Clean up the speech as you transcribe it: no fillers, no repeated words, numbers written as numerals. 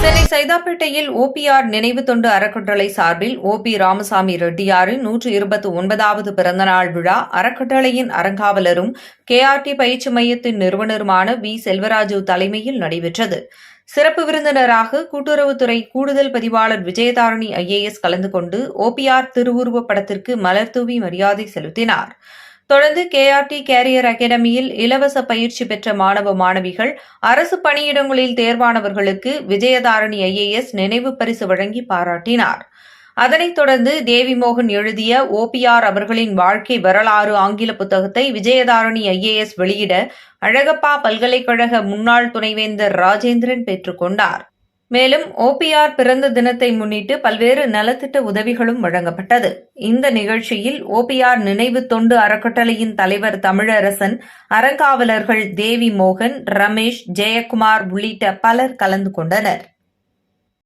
Chennai சைதாப்பேட்டையில் OPR நினைவு தொண்டு அறக்கட்டளை சார்பில் ஓபி ராமசாமி ரெட்டியாரின் 129வது பிறந்தநாள் விழா அறக்கட்டளையின் அறங்காவலரும் கேஆர்டி பயிற்சி மையத்தின் நிறுவனருமான வி செல்வராஜு தலைமையில் நடைபெற்றது. சிறப்பு விருந்தினராக கூட்டுறவுத்துறை கூடுதல் பதிவாளர் விஜயதாரணி ஐஏஎஸ் கலந்து கொண்டு ஓபிஆர் திருவுருவப் படத்திற்கு மலர்தூவி மரியாதை செலுத்தினார். தொடர்ந்து கேஆர்டி கேரியர் அகாடமியில் இலவச பயிற்சி பெற்ற மாணவ மாணவிகள், அரசு பணியிடங்களில் தேர்வானவர்களுக்கு விஜயதாரணி ஐஏஎஸ் நினைவு பரிசு வழங்கி பாராட்டினார். அதனைத் தொடர்ந்து தேவிமோகன் எழுதிய ஓபிஆர் அவர்களின் வாழ்க்கை வரலாறு ஆங்கில புத்தகத்தை விஜயதாரணி ஐஏஎஸ் வெளியிட அழகப்பா பல்கலைக்கழக முன்னாள் துணைவேந்தர் ராஜேந்திரன் பெற்றுக் கொண்டார். மேலும் ஓபிஆர் பிறந்த தினத்தை முன்னிட்டு பல்வேறு நலத்திட்ட உதவிகளும் வழங்கப்பட்டது. இந்த நிகழ்ச்சியில் ஓபிஆர் நினைவு தொண்டு அறக்கட்டளையின் தலைவர் தமிழரசன், அறங்காவலர்கள் தேவி மோகன், ரமேஷ், ஜெயக்குமார் உள்ளிட்ட பலர் கலந்து கொண்டனர்.